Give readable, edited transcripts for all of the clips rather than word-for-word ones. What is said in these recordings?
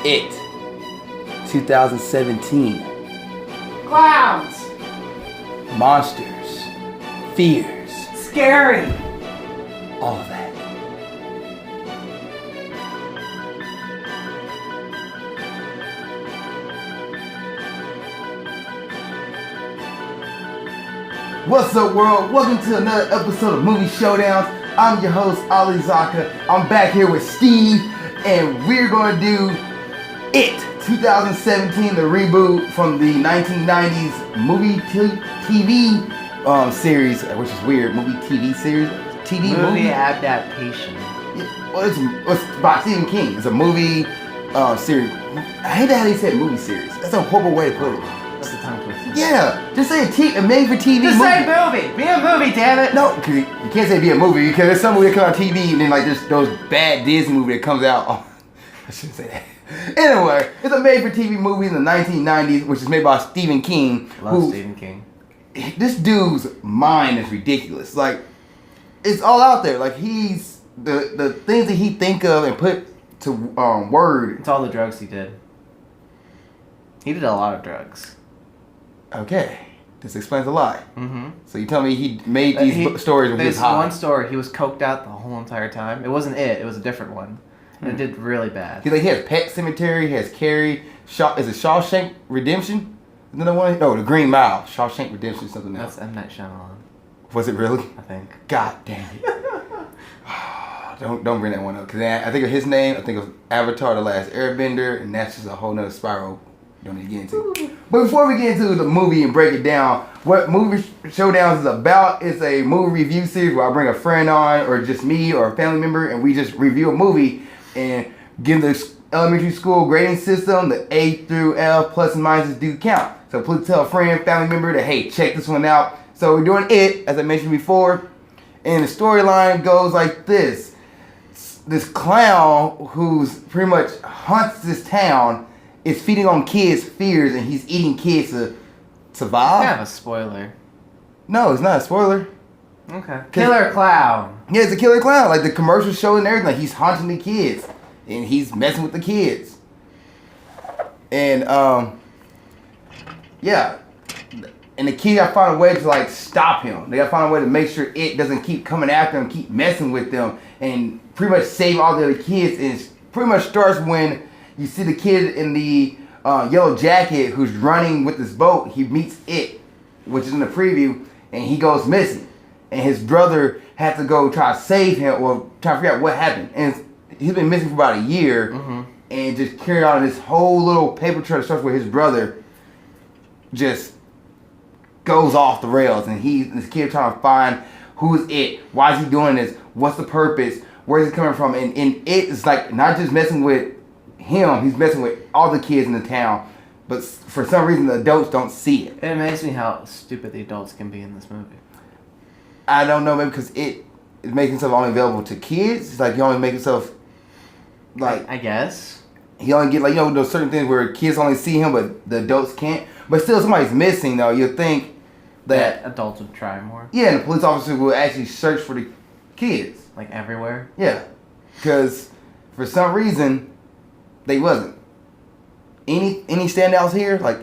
It 2017. Clowns. Monsters. Fears. Scary. All of that. What's up, world? Welcome to another episode of Movie Showdowns. I'm your host, Zakka. I'm back here with Steve, and we're going to do It 2017, the reboot from the 1990s movie TV series, which is weird. Movie TV series? Movie adaptation. Yeah, well, it's by Stephen King. It's a movie series. I hate how they said movie series. That's a horrible way to put it. That's a tongue twister. Yeah, just say a made-for-TV movie. Just say movie. Be a movie, damn it. No, cause you can't say be a movie because there's some movie that comes on TV and then like there's those bad Disney movie that comes out. Oh, I shouldn't say that. Anyway, it's a made-for-TV movie in the 1990s, which is made by Stephen King. Love Stephen King. This dude's mind is ridiculous. Like, it's all out there. Like he's the things that he think of and put to word. It's all the drugs he did. He did a lot of drugs. Okay, this explains a lot. Mm-hmm. So you tell me he made these stories when he was high. There's one story, he was coked out the whole entire time. It wasn't it was a different one. And it did really bad. He has Pet Cemetery, he has Carrie, is it Shawshank Redemption? Isn't that one? No, The Green Mile. Shawshank Redemption, something else. That's M. Night Shyamalan. Was it really? I think. God damn it. Don't bring that one up. Because I think of his name, I think of Avatar, The Last Airbender, and that's just a whole nother spiral. Don't need to get into. But before we get into the movie and break it down, what Movie Showdowns is about is a movie review series where I bring a friend on, or just me, or a family member, and we just review a movie and give the elementary school grading system, the A through F, plus and minuses do count. So please tell a friend, family member that, hey, check this one out. So we're doing It, as I mentioned before, and the storyline goes like this. This clown who's pretty much haunts this town is feeding on kids' fears, and he's eating kids to survive. Kind of a spoiler. No, it's not a spoiler. Okay. Killer clown. Yeah, it's a killer clown. Like the commercials show and everything. Like he's haunting the kids, and he's messing with the kids. And yeah, and the kid got to find a way to like stop him. They got to find a way to make sure it doesn't keep coming after him, keep messing with them, and pretty much save all the other kids. And it pretty much starts when you see the kid in the yellow jacket who's running with this boat. He meets it, which is in the preview, and he goes missing. And his brother had to go try to save him, or try to figure out what happened. And he's been missing for about a year, and just carried on this whole little paper trail that starts where his brother just goes off the rails. And this kid trying to find who's it, why is he doing this, what's the purpose, where's it coming from. And it is like not just messing with him, he's messing with all the kids in the town, but for some reason the adults don't see it. It amazes me how stupid the adults can be in this movie. I don't know, maybe because it makes himself only available to kids. It's like he only makes himself like, I guess he only get like, those certain things where kids only see him but the adults can't. But still, somebody's missing though. You'll think that adults would try more. Yeah, and the police officer will actually search for the kids. Like everywhere? Yeah, because for some reason they wasn't. Any standouts here? Like,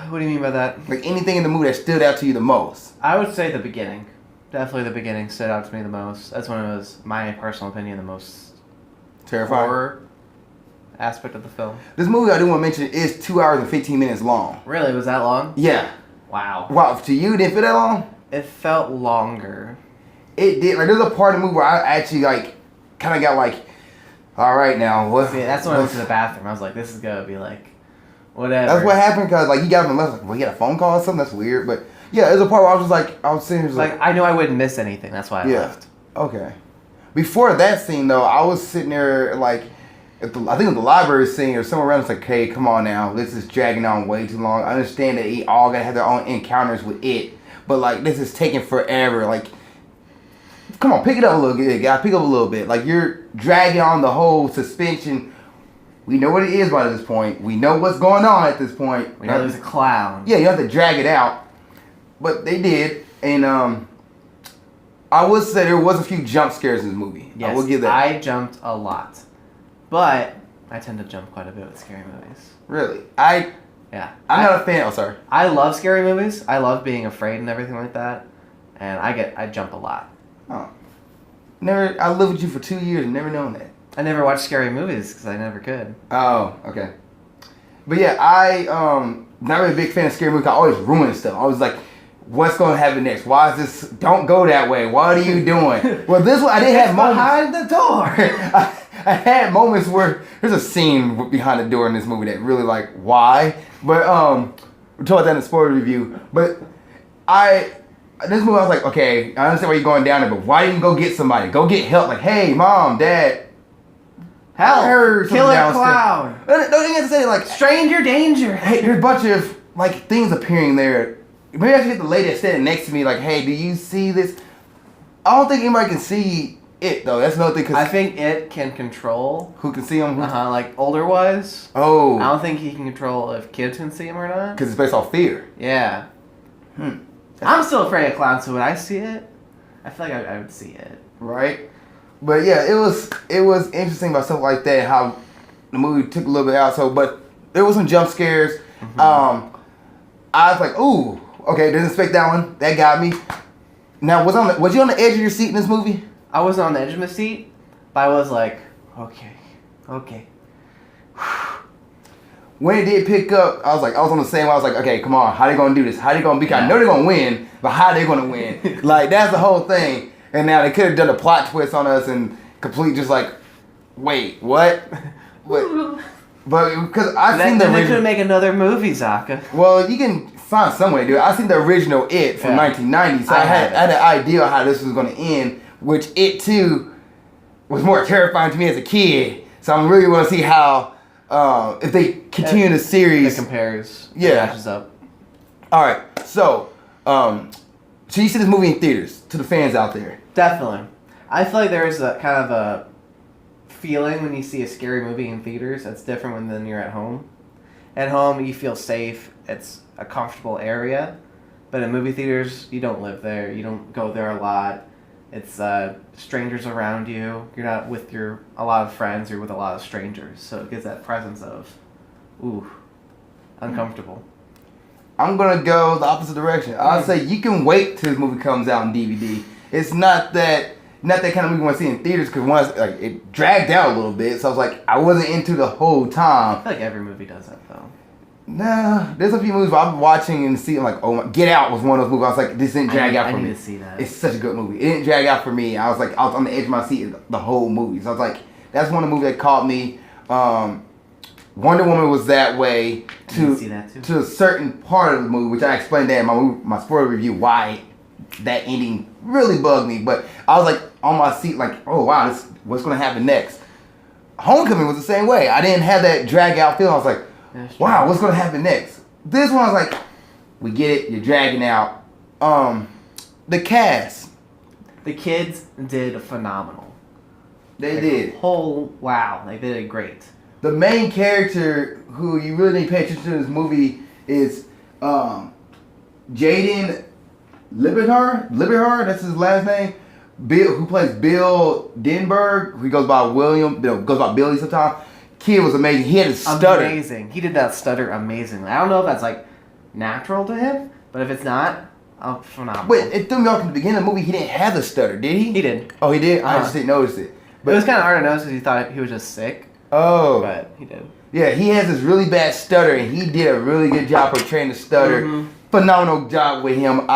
what do you mean by that? Like anything in the movie that stood out to you the most? I would say the beginning. Definitely the beginning stood out to me the most. That's when it was, my personal opinion, the most terrifying horror aspect of the film. This movie, I do want to mention, is 2 hours and 15 minutes long. Really? Was that long? Yeah. Wow. Wow, to you, it didn't feel that long? It felt longer. It did. Like, there's a part of the movie where I actually, like, kind of got like, all right now, what? Yeah, that's when I went to the bathroom. I was like, this is going to be like, whatever. That's what happened, because, like, you got him and left, like, well, he had a phone call or something? That's weird. But, yeah, there's a part where I was just like, I was sitting here like, I knew I wouldn't miss anything. That's why I left. Okay. Before that scene, though, I was sitting there, like, I think at the library scene or somewhere around, it's like, hey, come on now. This is dragging on way too long. I understand that they all got to have their own encounters with it. But, like, this is taking forever. Like, come on, pick it up a little bit, guy. Pick up a little bit. Like, you're dragging on the whole suspension. We know what it is by this point. We know what's going on at this point. We know there's a clown. Yeah, you have to drag it out. But they did. And I would say there was a few jump scares in this movie. Yes, I will give that. I jumped a lot. But I tend to jump quite a bit with scary movies. Really? Yeah. I'm not a fan. Oh, sorry. I love scary movies. I love being afraid and everything like that. And I jump a lot. Oh. I lived with you for 2 years and never known that. I never watched scary movies because I never could. Oh, okay. But yeah, not really a big fan of scary movies. I always ruin stuff. I was like, what's going to happen next? Why is this? Don't go that way. What are you doing? Well, this one, I did have moments. Behind the door. I had moments where there's a scene behind the door in this movie that really like, why? But we'll talk about that in the spoiler review. But this movie I was like, okay, I understand why you're going down there, but why didn't you go get somebody? Go get help. Like, hey, mom, dad. Help! Killer clown! Don't you have to say like stranger danger. Hey, there's a bunch of like things appearing there. Maybe I should get the lady that's standing next to me. Like, hey, do you see this? I don't think anybody can see it though. That's another thing. Cause I think it can control who can see him. Like older wise. Oh. I don't think he can control if kids can see him or not. Because it's based off fear. Yeah. I'm still afraid of clowns, so when I see it, I feel like I would see it. Right. But yeah, it was interesting about stuff like that. How the movie took a little bit out. So, but there was some jump scares. I was like, ooh, okay, didn't expect that one. That got me. Now, was you on the edge of your seat in this movie? I wasn't on the edge of my seat, but I was like, okay. When it did pick up, I was on the same. I was like, okay, come on, how they gonna do this? How they gonna beat? I know they're gonna win, but how they gonna win? Like that's the whole thing. And now they could have done a plot twist on us and complete just like, wait, what? But because I've seen the original. They could make another movie, Zakka. Well, you can find some way to do it. I've seen the original It from 1990, so I had an idea of how this was going to end, which It too was more terrifying to me as a kid. So I'm really want to see how if they continue the series. It compares. Yeah. Matches up. All right, so you see this movie in theaters to the fans out there. Definitely. I feel like there's a kind of a feeling when you see a scary movie in theaters that's different than you're at home. At home, you feel safe. It's a comfortable area. But in movie theaters, you don't live there. You don't go there a lot. It's strangers around you. You're not with a lot of friends. You're with a lot of strangers. So it gives that presence of, uncomfortable. I'm going to go the opposite direction. I'll say you can wait till this movie comes out on DVD. It's not that kind of movie you want to see in theaters because once it dragged out a little bit. So I was like, I wasn't into the whole time. I feel like every movie does that though. Nah, there's a few movies where I'm watching and seeing like, oh my, Get Out was one of those movies. I was like, this didn't drag out for me. I need to see that. It's such a good movie. It didn't drag out for me. I was on the edge of my seat the whole movie. So I was like, that's one of the movies that caught me. Wonder Woman was that way to a certain part of the movie, which I explained that in my spoiler review why that ending really bugged me. But I was like on my seat like, oh wow, what's going to happen next? Homecoming was the same way. I didn't have that drag out feeling. I was like, wow, what's going to happen next? This one I was like, we get it, you're dragging out. The cast. The kids did phenomenal. They did. Wow, they did great. The main character who you really need to pay attention to in this movie is Jaeden Lieberher, that's his last name. Bill, who plays Bill Denberg, who goes by goes by Billy sometimes. Kid was amazing. He had a stutter. Amazing. He did that stutter amazingly. I don't know if that's like natural to him, but if it's not, phenomenal. But it threw me off in the beginning of the movie. He didn't have the stutter, did he? He did. Oh, he did? I just didn't notice it. But it was kind of hard to notice because he thought he was just sick. Oh. But he did. Yeah, he has this really bad stutter, and he did a really good job portraying the stutter. Mm-hmm. Phenomenal job with him.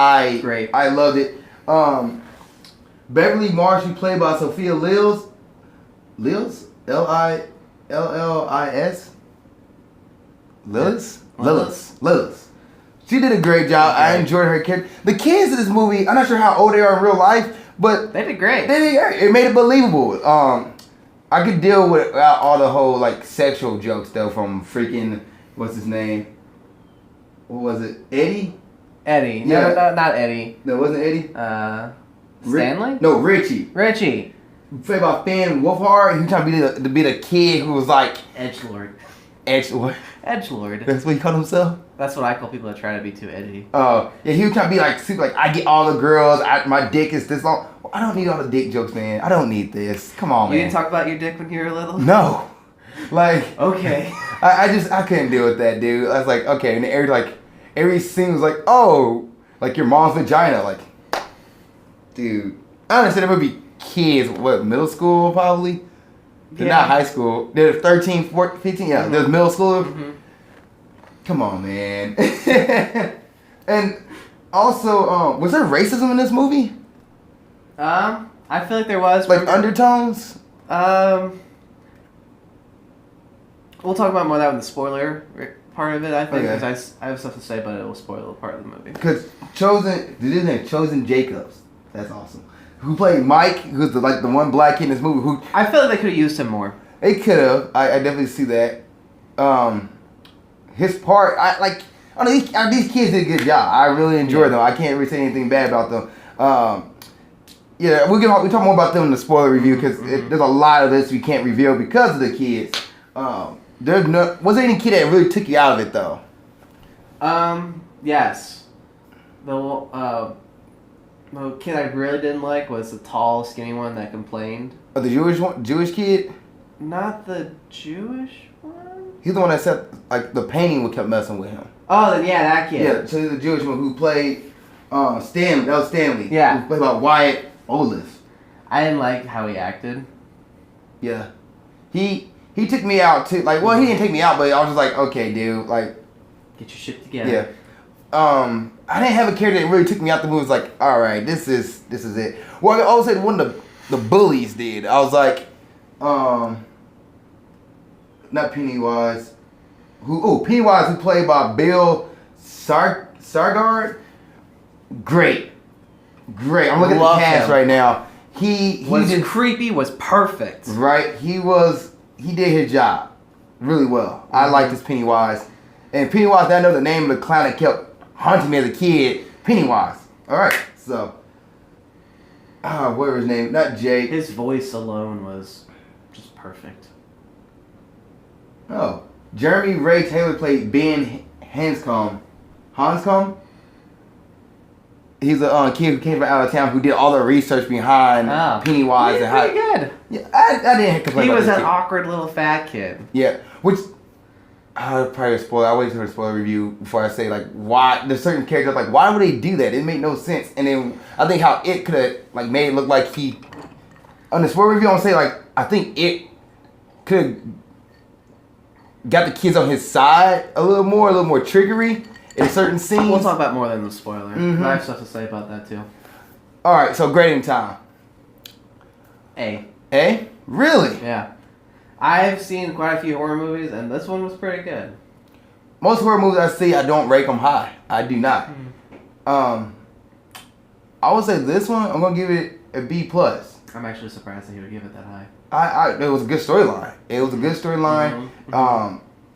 Great. I loved it. Beverly Marsh, played by Sophia Lillis. Lillis? Lillis? Lillis. She did a great job. I enjoyed her character. The kids in this movie, I'm not sure how old they are in real life, but they did great. It made it believable. I could deal with all the whole like sexual jokes though from freaking what's his name? What was it? Eddie? Eddie. Yeah. No, not Eddie. No, it wasn't Eddie. Stanley? No, Richie. Played by Finn Wolfhard. He was trying to be the kid who was like edgelord. Edgelord. That's what he called himself. That's what I call people that try to be too edgy. Oh, yeah, he was trying to be like super. Like I get all the girls. My dick is this long. Well, I don't need all the dick jokes, man. I don't need this. Come on, man. You didn't talk about your dick when you were little? No. Like, Okay. I couldn't deal with that, dude. I was like, okay, and every scene was like, oh, like your mom's vagina, like, dude. I understand there would be kids, what, middle school probably? They're not high school. They're 13, 14, 15, yeah, there's middle school. Mm-hmm. Come on, man. And also, was there racism in this movie? I feel like there was. Like undertones? We'll talk about more of that with the spoiler part of it, I think, Okay. because I have stuff to say, but it will spoil a part of the movie. Because Chosen Jacobs, that's awesome. Who played Mike, who's the one black kid in this movie. Who I feel like they could have used him more. They could have. I definitely see that. His part, these kids did a good job. I really enjoyed them. I can't really say anything bad about them. Yeah, we talk more about them in the spoiler review because there's a lot of this we can't reveal because of the kids. Was there any kid that really took you out of it though? Yes. The kid I really didn't like was the tall, skinny one that complained. Oh, the Jewish kid? Not the Jewish one? He's the one that said like the painting kept messing with him. Oh, then yeah, that kid. Yeah, so he's the Jewish one who played Stanley. That was Stanley. Yeah. Who played by Wyatt Olaf. I didn't like how he acted. Yeah. He took me out too. Like, well, he didn't take me out, but I was just like, okay, dude, like, get your shit together. Yeah. I didn't have a character that really took me out the movie. It was like, all right, this is it. Well, I always said one of the bullies did. I was like, not Pennywise. Pennywise, who played by Bill Skarsgard. Great. I'm looking at the cast right now. He did creepy, was perfect. Right, he did his job really well. I liked this Pennywise, and Pennywise. I know the name of the clown that kept haunting me as a kid. Pennywise. All right, so what was his name? Not Jake. His voice alone was just perfect. Oh, Jeremy Ray Taylor played Ben Hanscom. He's a kid who came from out of town who did all the research behind Pennywise and how. Pretty good. Yeah, I didn't complain. He was an kid. awkward little fat kid. Yeah, which I'll probably spoil. I wait for a spoiler review before I say like why there's certain characters like why would they do that? It made no sense. And then I think how it could have like made it look like he on the spoiler review. I'm gonna say like I think it could got the kids on his side a little more triggery in certain scenes. We'll talk about more than the spoiler. Mm-hmm. I have stuff to say about that too. All right, so grading time. A. Really? Yeah. I've seen quite a few horror movies, and this one was pretty good. Most horror movies I see, I don't rate them high. I do not. I would say this one, I'm gonna give it a B plus. I'm actually surprised that he would give it that high. It was a good storyline.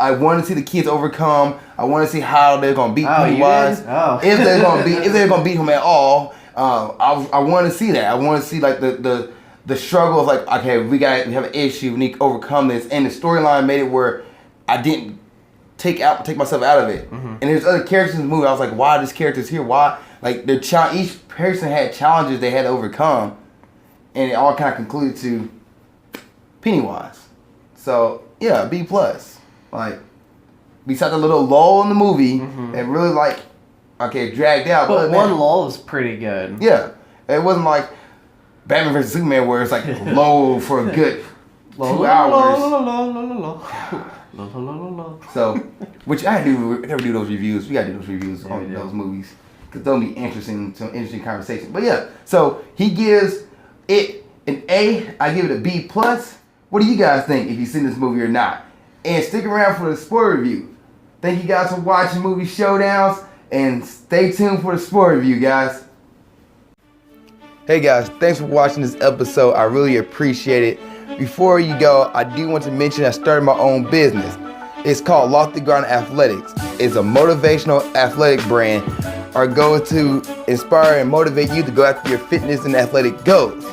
I want to see the kids overcome. I want to see how they're gonna beat Pennywise. If they're gonna beat him at all. I want to see that. I want to see like the struggle of like, okay, we have an issue. We need to overcome this. And the storyline made it where I didn't take myself out of it. Mm-hmm. And there's other characters in the movie. I was like, why this character's here? Why? Like each person had challenges they had to overcome, and it all kind of concluded to Pennywise. So yeah, B plus. Like besides the little lull in the movie, and really like dragged out. But one lull was pretty good. Yeah, it wasn't like Batman vs Superman where it's like low for a good 2 hours. So, which I never do those reviews. We gotta do those reviews on those movies because they'll be interesting conversation. But yeah, so he gives it an A. I give it a B plus. What do you guys think if you've seen this movie or not? And stick around for the spoiler review. Thank you guys for watching Movie Showdowns, and stay tuned for the spoiler review, guys. Hey guys, thanks for watching this episode. I really appreciate it. Before you go, I do want to mention I started my own business. It's called Lofty Ground Athletics. It's a motivational athletic brand. Our goal is to inspire and motivate you to go after your fitness and athletic goals.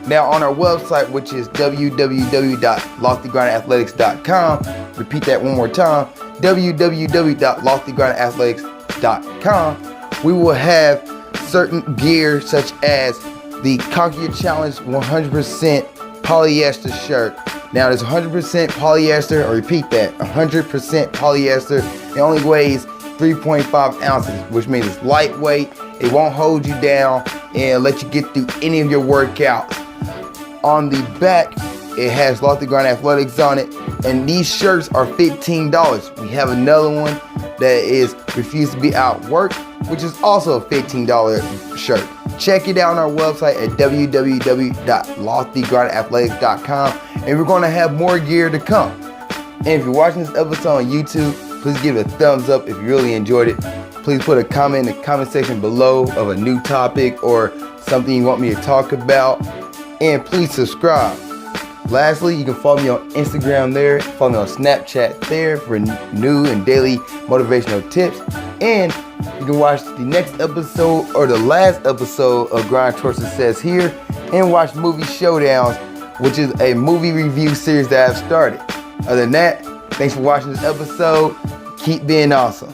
Now on our website, which is www.loftygroundathletics.com, repeat that one more time, www.loftygroundathletics.com, we will have certain gear such as the Conquer Your Challenge 100% polyester shirt, Now there's 100% polyester, I repeat that, 100% polyester. It only weighs 3.5 ounces, which means it's lightweight. It won't hold you down and let you get through any of your workouts. On the back, it has Lofty Grind Athletics on it, and these shirts are $15. We have another one that is Refuse to Be Outworked, which is also a $15 shirt. Check it out on our website at www.loftygrindathletics.com, and we're going to have more gear to come. And if you're watching this episode on YouTube, please give it a thumbs up if you really enjoyed it. Please put a comment in the comment section below of a new topic or something you want me to talk about. And please subscribe. Lastly, you can follow me on Instagram there. Follow me on Snapchat there for new and daily motivational tips. And you can watch the next episode or the last episode of Grind Towards Success here. And watch Movie Showdowns, which is a movie review series that I've started. Other than that, thanks for watching this episode. Keep being awesome.